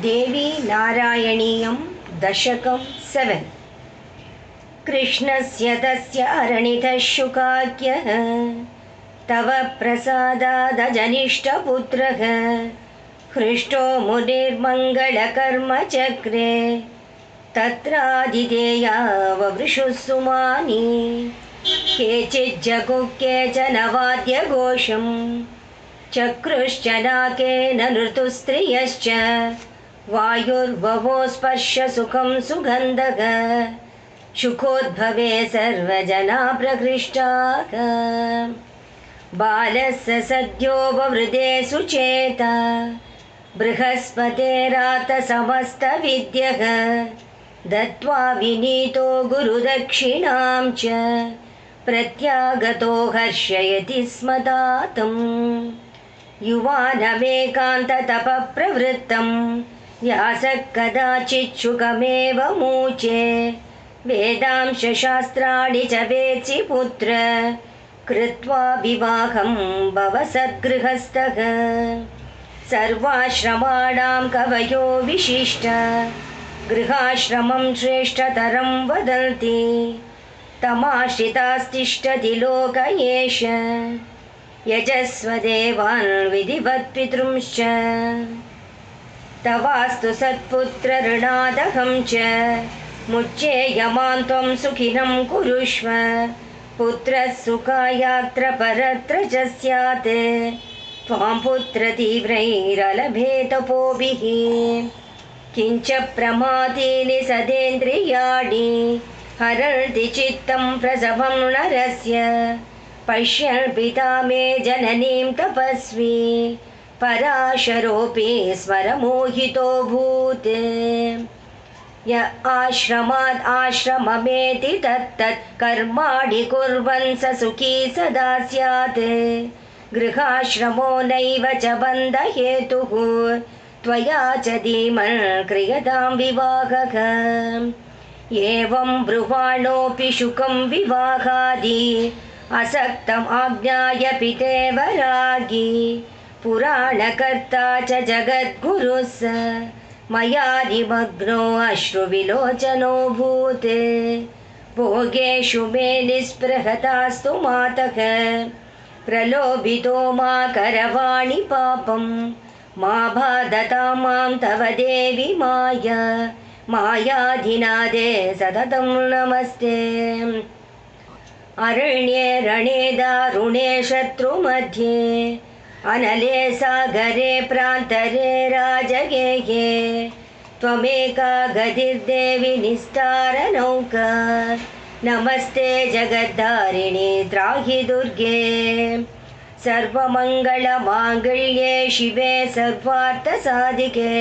देवी नारायणीयं दशकं 7। कृष्णस्य तस्य अरणितः शुकाख्यः तव प्रसादादजनिष्ठपुत्रः हृष्टो मुनिर्मङ्गलकर्मचक्रे तत्रादितेया ववृषुः सुमानि केचिज्जगुः केचन वाद्यघोषं चक्रुश्च नाकेन ऋतुस्त्रियश्च वायुर्ववो स्पर्शसुखं सुगन्धः शुकोद्भवे सर्वजना प्रकृष्टाः बालस्य सद्यो ववृधे सुचेता बृहस्पतेरातसमस्तविद्यः दत्त्वा विनीतो गुरुदक्षिणां च प्रत्यागतो हर्षयति स्म दातुं युवानमेकान्ततपप्रवृत्तं व्यासः कदाचिच्छुकमेव मूचे वेदांशशास्त्राणि च वेत्सि पुत्र कृत्वा विवाहं भव सद्गृहस्थः सर्वाश्रमाणां कवयो विशिष्ट गृहाश्रमं श्रेष्ठतरं वदन्ति तमाश्रितास्तिष्ठति लोक एष यजस्वदेवान् विधिवत्पितृंश्च तवास्तु सत्पुत्र ऋणादहं च मुच्येयमां त्वं सुखिनं कुरुष्व पुत्रः सुखायात्र परत्र च स्यात् त्वां पुत्रतीव्रैरलभे तपोभिः किञ्च प्रमादीनि सदेन्द्रियाणि हरन्ति चित्तं प्रसभं नरस्य पश्यन् पिता मे जननीं तपस्वी पराशरोऽपि स्मरमोहितोऽभूत् य आश्रमात् आश्रममेति तत्तत् कर्माणि कुर्वन् स सुखी सदा स्यात् गृहाश्रमो नैव च बन्धहेतुः त्वया च धीमन् क्रियतां विवाहः एवं ब्रुवाणोऽपि शुकं विवाहादि असक्तम् आज्ञाय पितेव रागी पुराणकर्ता च जगद्गुरुः स मया निमग्नो अश्रुविलोचनोऽभूत् भोगेषु मे निःस्पृहतास्तु मातः प्रलोभितो मा करवाणि पापं मा बाधतां मां तव देवि माया मायाधिनादे सततं नमस्ते अरण्ये रणे दारुणे शत्रुमध्ये अनले सागरे प्रान्तरे राजगेहे त्वमेका गतिर्देवि निस्तारनौका नमस्ते जगद्धारिणि त्राहि दुर्गे सर्वमङ्गलमाङ्गल्ये शिवे सर्वार्थसाधिके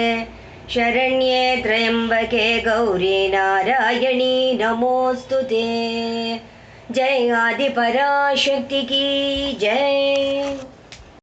शरण्ये त्र्यम्बके गौरी नारायणी नमोऽस्तु ते। जय आदिपराशक्ति की जय।